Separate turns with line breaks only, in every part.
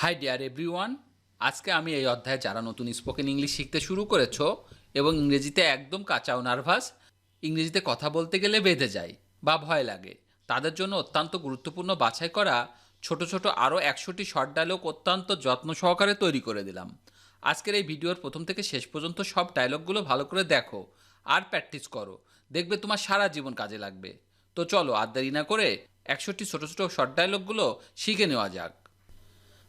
High deer everyone, আজকে আমি এই অধ্যায়ে যারা নতুন স্পোকেন ইংলিশ শিখতে শুরু করেছো এবং ইংরেজিতে একদম কাঁচা ও নার্ভাস, ইংরেজিতে কথা বলতে গেলে বেঁধে যায় বা ভয় লাগে, তাদের জন্য অত্যন্ত গুরুত্বপূর্ণ বাছাই করা ছোট ছোট আরও 100টি শর্ট ডায়লগ অত্যন্ত যত্ন সহকারে তৈরি করে দিলাম। আজকের এই ভিডিওর প্রথম থেকে শেষ পর্যন্ত সব ডায়লগগুলো ভালো করে দেখো আর প্র্যাকটিস করো, দেখবে তোমার সারা জীবন কাজে লাগবে। তো চলো আর দেরি না করে 100টি ছোট ছোট শর্ট ডায়লগগুলো শিখে নেওয়া যাক।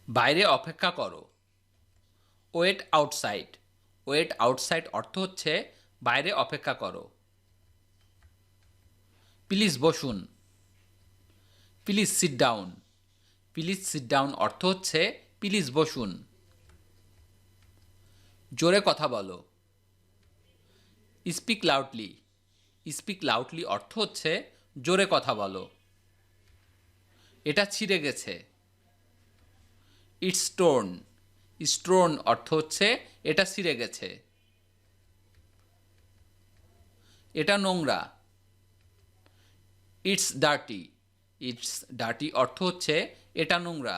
বাইরে অপেক্ষা করো। Wait outside. ওয়েট আউটসাইড অর্থ হচ্ছে বাইরে অপেক্ষা করো। প্লিজ বসুন। Please sit down. Please sit down অর্থ হচ্ছে প্লিজ বসুন। জোরে কথা বলো। Speak loudly. স্পিক লাউডলি অর্থ হচ্ছে জোরে কথা বলো। এটা ছিঁড়ে গেছে। ইটস টোর্ন। স্টোন অর্থ হচ্ছে এটা ছিঁড়ে গেছে। এটা নোংরা। It's dirty. ইটস ডার্টি অর্থ হচ্ছে এটা নোংরা।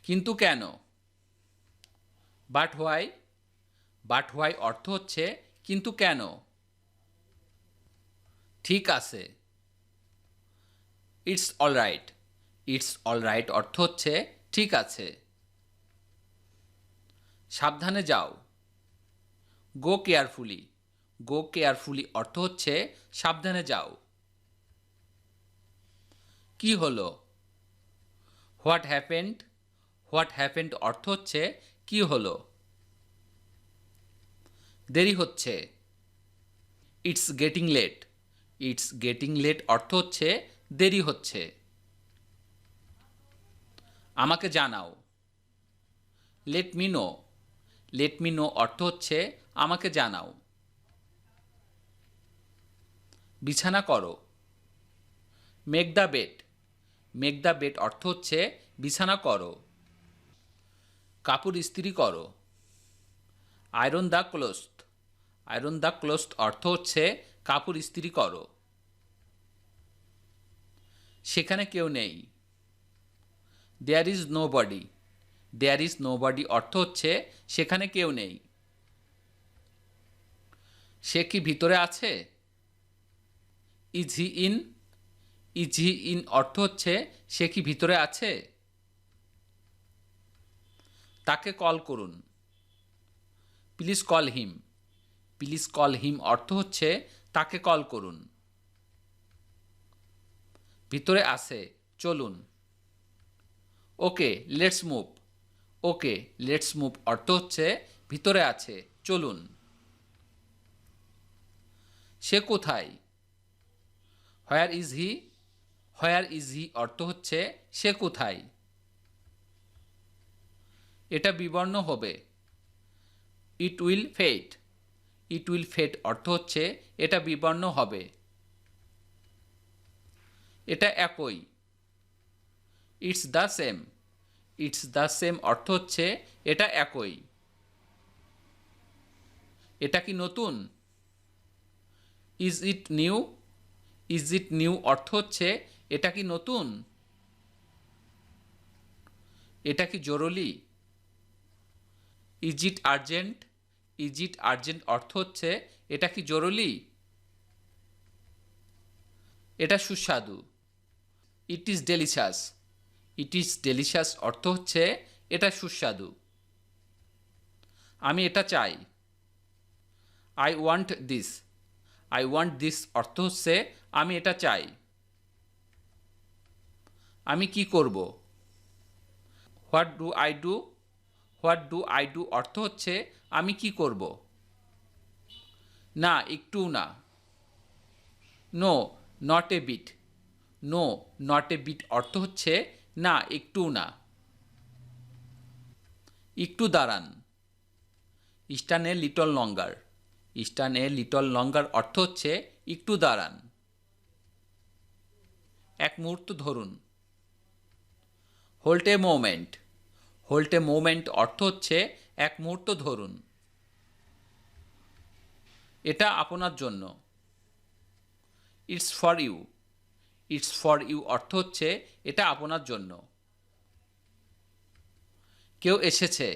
কিন্তু কেন? But why. বাট হোয়াই অর্থ হচ্ছে কিন্তু কেন। ঠিক আছে। It's alright. ইটস অলরাইট অর্থ হচ্ছে ঠিক আছে। সাবধানে যাও। Go carefully. গো কেয়ারফুলি অর্থ হচ্ছে সাবধানে যাও। কি হলো? What happened. হোয়াট হ্যাপেন্ড অর্থ হচ্ছে কি হলো। দেরি হচ্ছে। It's getting late. It's getting late অর্থ হচ্ছে দেরি হচ্ছে। আমাকে জানাও। Let me know. Let me know অর্থ হচ্ছে আমাকে জানাও। বিছানা করো। Make the bed. Make the bed অর্থ হচ্ছে বিছানা করো। কাপড় ইস্ত্রি করো। Iron the clothes. Iron the clothes অর্থ হচ্ছে কাপড় ইস্ত্রি করো। সেখানে কেউ নেই। There is nobody. There is nobody অর্থ হচ্ছে সেখানে কেউ নেই। সে কি ভিতরে আছে? Is he in. Is he in অর্থ হচ্ছে সে কি ভিতরে আছে। তাকে কল করুন। Please call him. Please call him অর্থ হচ্ছে তাকে কল করুন। ভিতরে আছে, চলুন। Okay let's move. Okay let's move অর্থ হচ্ছে ভিতরে আছে, চলুন। সে কোথায়? Where is he. Where is he অর্থ হচ্ছে সে কোথায়। এটা বিবর্ণ হবে। It will fade. It will fade অর্থ হচ্ছে এটা বিবর্ণ হবে। এটা একই। It's the same. It's the same অর্থ হচ্ছে এটা একই। এটা কি নতুন? Is it new. Is it new অর্থ হচ্ছে এটা কি নতুন। এটা কি জরুরি? Is it urgent. Is it urgent অর্থ হচ্ছে এটা কি জরুরি। এটা সুস্বাদু। It is delicious. It is delicious অর্থ হচ্ছে এটা সুস্বাদু। আমি এটা চাই। I want this. I want this অর্থ হচ্ছে আমি এটা চাই। আমি কি করব? What do I do. What do I do অর্থ হচ্ছে আমি কি করব। না একটুও না। No not a bit. No not a bit অর্থ হচ্ছে না একটুও না। একটু দাঁড়ান। Stand a little longer. Stand a little longer অর্থ হচ্ছে একটু দাঁড়ান। এক মুহূর্ত ধরুন। Hold a moment. Hold a moment অর্থ হচ্ছে এক মুহূর্ত ধরুন। এটা আপনার জন্য। It's for you. It's for you অর্থ হচ্ছে এটা আপনার জন্য। কেউ এসেছে।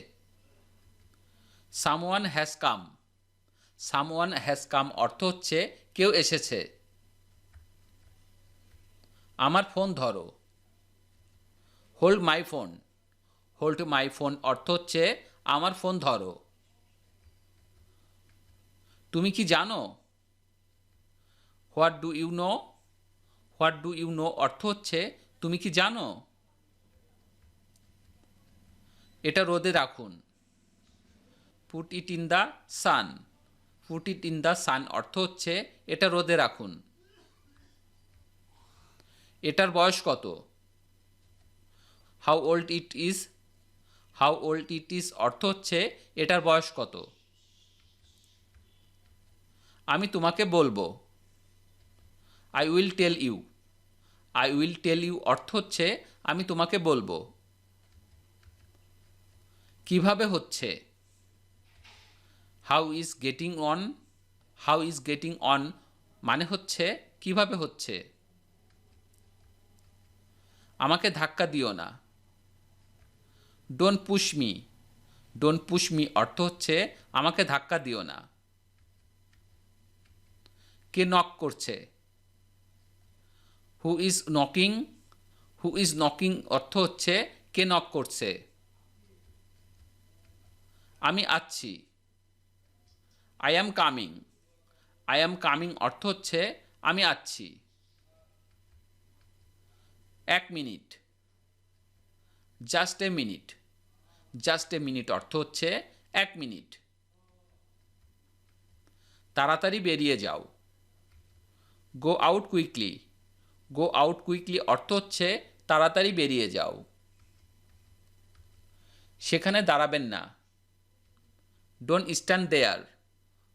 Someone has come. Someone has come অর্থ হচ্ছে কেউ এসেছে। আমার ফোন ধরো। Hold my phone. Hold my phone অর্থ হচ্ছে আমার ফোন ধরো। তুমি কি জানো? What do you know. What do you know অর্থ হচ্ছে তুমি কি জানো? এটা রোদে রাখুন। Put it in the sun. Put it in the সান অর্থ হচ্ছে এটা রোদে রাখুন। এটার বয়স কত? How old it is. How old it is অর্থ হচ্ছে এটার বয়স কত। আমি তোমাকে বলবো। I will tell you. I will tell you অর্থ হচ্ছে আমি তোমাকে বলবো। কিভাবে হচ্ছে? How is getting on. How is getting on মানে হচ্ছে কিভাবে হচ্ছে। আমাকে ধাক্কা দিও না। Don't push me. Don't push me অর্থ হচ্ছে আমাকে ধাক্কা দিও না। কে নক করছে? হু is knocking. Who is knocking অর্থ হচ্ছে কে নক করছে। আমি আসছি। I am coming. I am coming অর্থ হচ্ছে আমি আসছি। 1 minute. Just a minute. Just a minute অর্থ হচ্ছে 1 মিনিট। তাড়াতাড়ি বেরিয়ে যাও। Go out quickly. Go out quickly অর্থ হচ্ছে তাড়াতাড়ি বেরিয়ে যাও। সেখানে দাঁড়াবেন না। Don't stand there.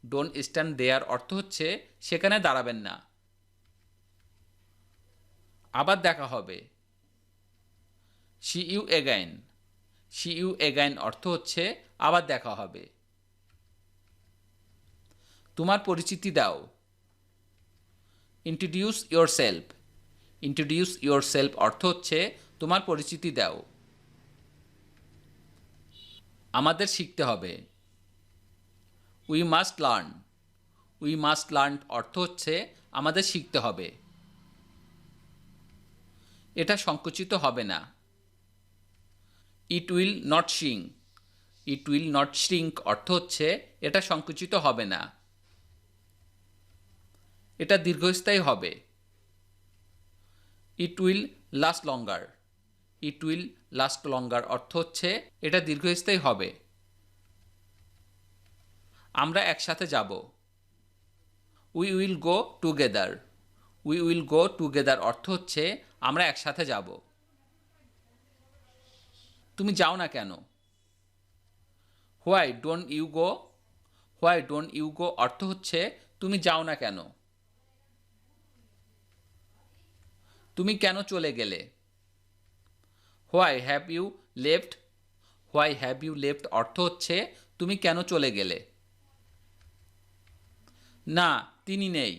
Don't stand there অর্থ হচ্ছে সেখানে দাঁড়াবেন না। আবার দেখা হবে। See you again. C you again অর্থ হচ্ছে আবার দেখা হবে। তোমার পরিচিতি দাও। Introduce yourself. Introduce yourself অর্থ হচ্ছে তোমার পরিচিতি দাও। আমাদের শিখতে হবে। We must learn. We must learn অর্থ হচ্ছে আমাদের শিখতে হবে। এটা সংকুচিত হবে না। It will not shrink. It will not shrink অর্থ হচ্ছে এটা সংকুচিত হবে না। এটা দীর্ঘস্থায়ী হবে। It will last longer. It will last longer অর্থ হচ্ছে এটা দীর্ঘস্থায়ী হবে। আমরা একসাথে যাব। We will go together. We will go together অর্থ হচ্ছে আমরা একসাথে যাব। তুমি যাও না কেন? Why don't you go. Why don't you go অর্থ হচ্ছে তুমি যাও না কেন। তুমি কেন চলে গেলে? Why have you left. Why have you left অর্থ হচ্ছে তুমি কেন চলে গেলে। না, তিনি নেই।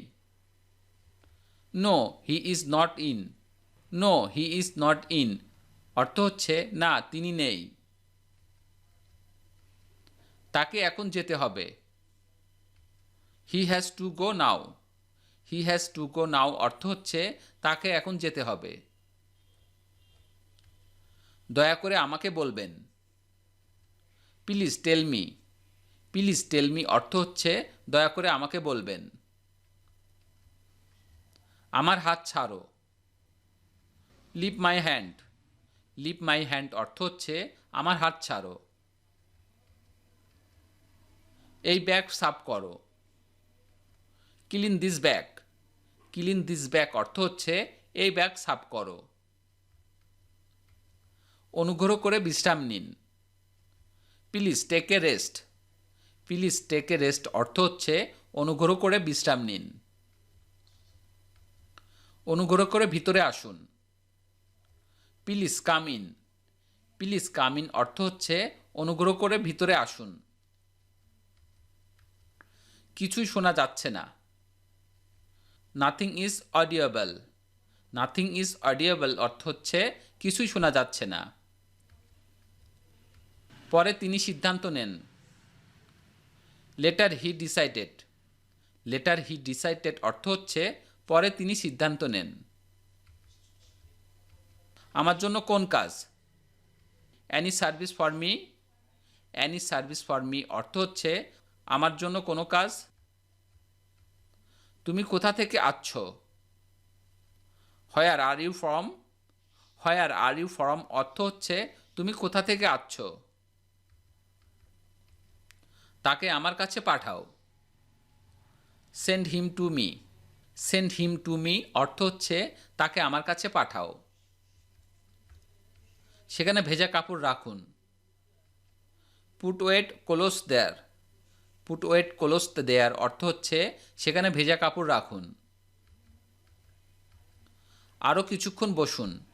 No he is not in. No he is not in অর্থ হচ্ছে না, তিনি নেই। তাকে এখন যেতে হবে। He has to go now. He has to go now অর্থ হচ্ছে তাকে এখন যেতে হবে। দয়া করে আমাকে বলবেন। Please tell me. Please tell me অর্থ হচ্ছে দয়া করে আমাকে বলবেন। আমার হাত ছাড়ো। Leave my hand. Leave my hand অর্থ হচ্ছে আমার হাত ছাড়ো। এই ব্যাগ সাফ করো। Clean this bag. Clean this bag অর্থ হচ্ছে এই ব্যাগ সাফ করো। অনুগ্রহ করে বিশ্রাম নিন। Please take a rest. Please take a rest অর্থ হচ্ছে অনুগ্রহ করে বিশ্রাম নিন। অনুগ্রহ করে ভিতরে আসুন। Please come in. Please come in অর্থ হচ্ছে অনুগ্রহ করে ভিতরে আসুন। কিছুই শোনা যাচ্ছে না। Nothing is audible. Nothing is audible অর্থ হচ্ছে কিছুই শোনা যাচ্ছে না। পরে তিনি সিদ্ধান্ত নেন। Letter he decided. Letter he decided অর্থ হচ্ছে পরে তিনি সিদ্ধান্ত নেন। আমার জন্য কোন কাজ? Any service for me. Any service for me অর্থ হচ্ছে আমার জন্য কোনো কাজ। তুমি কোথা থেকে আসছো? Where are you from. Where are you from অর্থ হচ্ছে তুমি কোথা থেকে আসছো। তাকে আমার কাছে পাঠাও। Send him to me. Send him to me অর্থ হচ্ছে তাকে আমার কাছে পাঠাও। সেখানে ভেজা কাপড় রাখুন। Put wet clothes there. Put wet clothes there অর্থ হচ্ছে সেখানে ভেজা কাপড় রাখুন। আরও কিছুক্ষণ বসুন।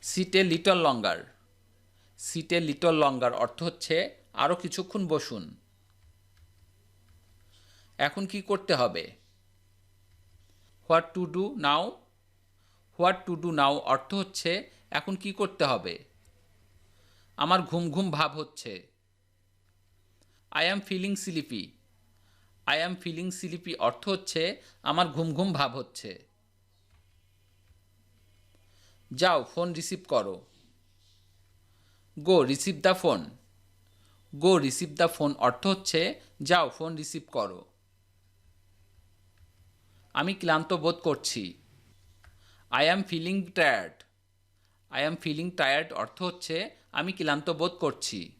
Sit a little longer. Sit a little longer অর্থ হচ্ছে আরও কিছুক্ষণ বসুন। এখন কি করতে হবে? What to do now. What to do now অর্থ হচ্ছে এখন কি করতে হবে। আমার ঘুম ঘুম ভাব হচ্ছে। I am feeling sleepy. I am feeling sleepy অর্থ হচ্ছে আমার ঘুম ঘুম ভাব হচ্ছে। যাও ফোন রিসিভ করো। Go receive the phone. Go receive the phone অর্থ হচ্ছে যাও ফোন রিসিভ করো। আমি ক্লান্ত বোধ করছি। I am feeling tired. I am feeling tired অর্থ হচ্ছে আমি ক্লান্ত বোধ করছি।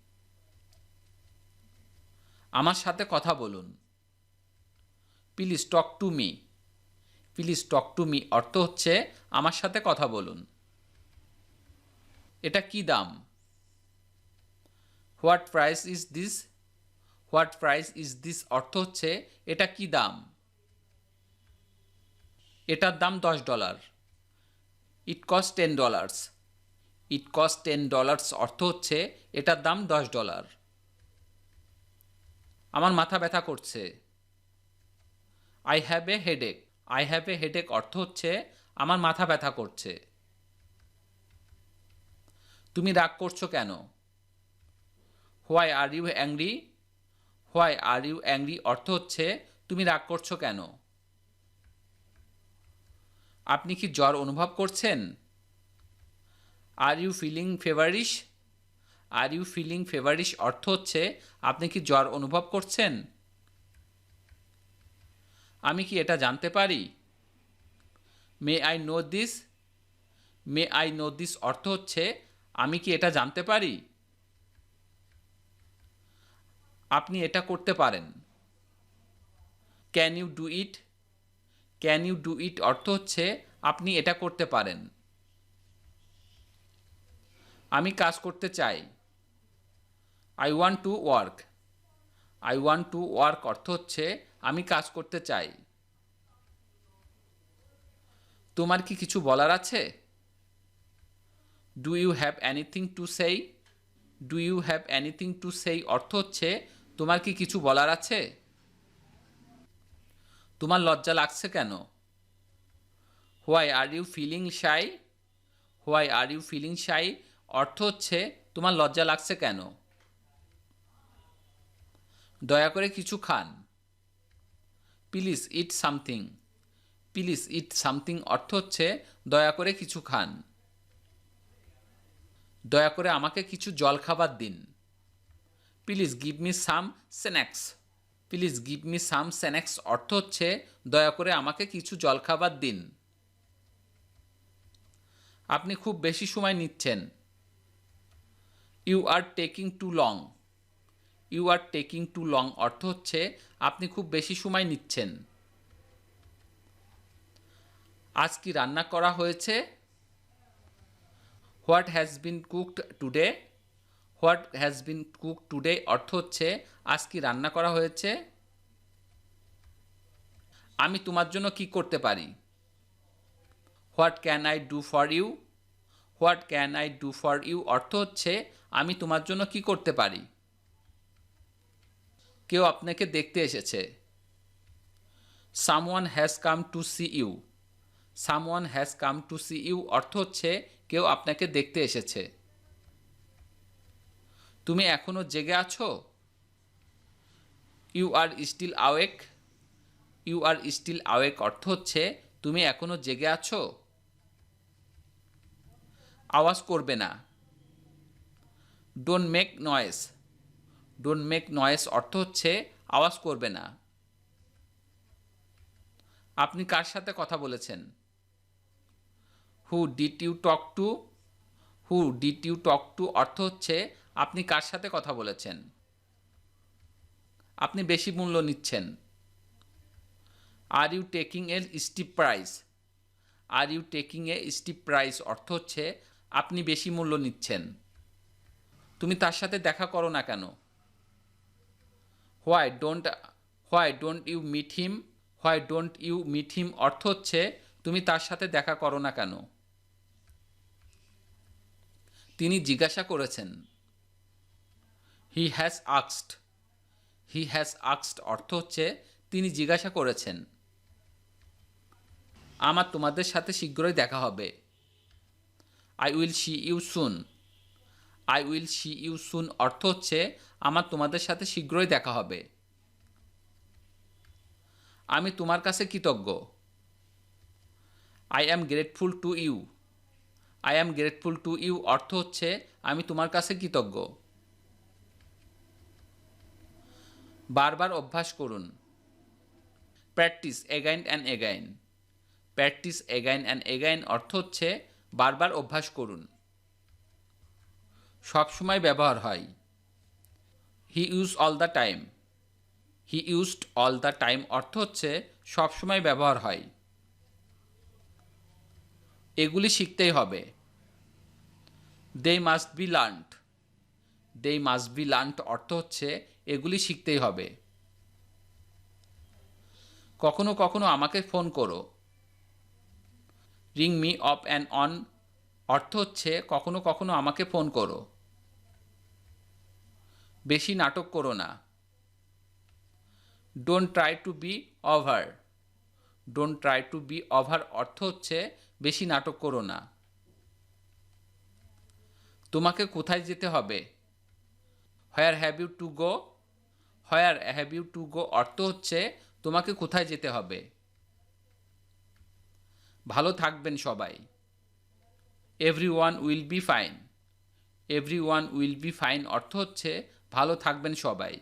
আমার সাথে কথা বলুন। Please talk to me. Please talk to me অর্থ হচ্ছে আমার সাথে কথা বলুন। এটা কি দাম? What price is this. What price is this অর্থ হচ্ছে এটা কি দাম। এটার দাম $10। It cost $10। ইট কস্ট $10 অর্থ হচ্ছে এটার দাম $10। আমার মাথা ব্যথা করছে। I have a headache. I have a headache অর্থ হচ্ছে আমার মাথা ব্যথা করছে। তুমি রাগ করছো কেন? Why are you angry. Why are you angry অর্থ হচ্ছে তুমি রাগ করছো কেন। আপনি কি জ্বর অনুভব করছেন? Are you feeling feverish. Are you feeling feverish অর্থ হচ্ছে আপনি কি জ্বর অনুভব করছেন। আমি কি এটা জানতে পারি? May I know this. May I know this অর্থ হচ্ছে আমি কি এটা জানতে পারি। আপনি এটা করতে পারেন। Can you do it. Can you do it অর্থ হচ্ছে আপনি এটা করতে পারেন। আমি কাজ করতে চাই। I want to work. I want to work অর্থ হচ্ছে আমি কাজ করতে চাই। তোমার কি কিছু বলার আছে? Do you have anything to say. Do you have anything to say অর্থ হচ্ছে তোমার কি কিছু বলার আছে। তোমার লজ্জা লাগছে কেন? Why are you feeling shy. Why are you feeling shy অর্থ হচ্ছে তোমার লজ্জা লাগছে কেন। দয়া করে কিছু খান। Please eat something. Please eat something অর্থ হচ্ছে দয়া করে কিছু খান। দয়া করে আমাকে কিছু জলখাবার দিন। Please give me some snacks. Please give me some snacks অর্থ হচ্ছে দয়া করে আমাকে কিছু জলখাবার দিন। আপনি খুব বেশি সময় নিচ্ছেন। You are taking too long. You are taking too long অর্থ হচ্ছে আপনি খুব বেশি সময় নিচ্ছেন। আজ কি রান্না করা হয়েছে? What has been cooked today. What has been cooked today অর্থ হচ্ছে আজ কি রান্না করা হয়েছে। আমি তোমার জন্য কি করতে পারি? What can I do for you. What can I do for you অর্থ হচ্ছে আমি তোমার জন্য কি করতে পারি। কেউ আপনাকে দেখতে এসেছে। Someone has come to see you. Someone has come to see you অর্থ হচ্ছে কেউ আপনাকে দেখতে এসেছে। তুমি এখনো জেগে আছো? You are still awake. You are still awake অর্থ হচ্ছে তুমি এখনো জেগে আছো। আওয়াজ করবে না। Don't make noise. Don't make noise অর্থ হচ্ছে আওয়াজ করবে না। আপনি কার সাথে কথা বলেছেন? Who did you talk to. Who did you talk to অর্থ হচ্ছে আপনি কার সাথে কথা বলেছেন। আপনি বেশি মূল্য নিচ্ছেন। Are you taking a steep price. Are you taking a steep price অর্থ হচ্ছে আপনি বেশি মূল্য নিচ্ছেন। তুমি তার সাথে দেখা করো না কেন? Why don't why don't you meet him. Why don't you meet him অর্থ হচ্ছে তুমি তার সাথে দেখা করো না কেন। তিনি জিজ্ঞাসা করেছেন। He has আক্সড। হি হ্যাজ আক্সড অর্থ হচ্ছে তিনি জিজ্ঞাসা করেছেন। আমার তোমাদের সাথে শীঘ্রই দেখা হবে। I will see you soon. I will see you soon অর্থ হচ্ছে আমার তোমাদের সাথে শীঘ্রই দেখা হবে। আমি তোমার কাছে কৃতজ্ঞ। I am grateful to you. I am grateful to you অর্থ হচ্ছে আমি তোমার কাছে কৃতজ্ঞ। বারবার অভ্যাস করুন। Practise again and again. Practise again and again অর্থ হচ্ছে বারবার অভ্যাস করুন। সবসময় ব্যবহার হয়। He use all the time. He used all the time অর্থ হচ্ছে সবসময় ব্যবহার হয়। এগুলি শিখতেই হবে। They must be learned. They must be learned অর্থ হচ্ছে এগুলি শিখতেই হবে। কখনো কখনো আমাকে ফোন করো। Ring me of and on অর্থ হচ্ছে কখনো কখনো আমাকে ফোন করো। বেশি নাটক করো না। Don't try to be over. Don't try to be over অর্থ হচ্ছে বেশি নাটক করো না। তোমাকে কোথায় যেতে হবে? Where have you to go. Where have you to go অর্থ হচ্ছে তোমাকে কোথায় যেতে হবে। ভালো থাকবেন সবাই। Everyone will be fine. Everyone will be fine অর্থ হচ্ছে ভালো থাকবেন সবাই।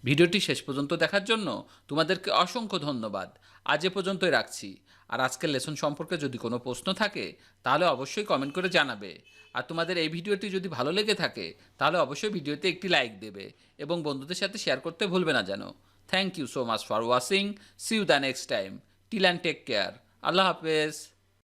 ভিডিওটি শেষ পর্যন্ত দেখার জন্য তোমাদেরকে অসংখ্য ধন্যবাদ। আজ এ পর্যন্তই রাখছি। আর আজকের লেসন সম্পর্কে যদি কোনো প্রশ্ন থাকে তাহলে অবশ্যই কমেন্ট করে জানাবে। আর তোমাদের এই ভিডিওটি যদি ভালো লেগে থাকে তাহলে অবশ্যই ভিডিওতে একটি লাইক দেবে এবং বন্ধুদের সাথে শেয়ার করতে ভুলবে না যেন। Thank you so much for watching. See you the next time. Till and take care. আল্লাহ হাফেজ।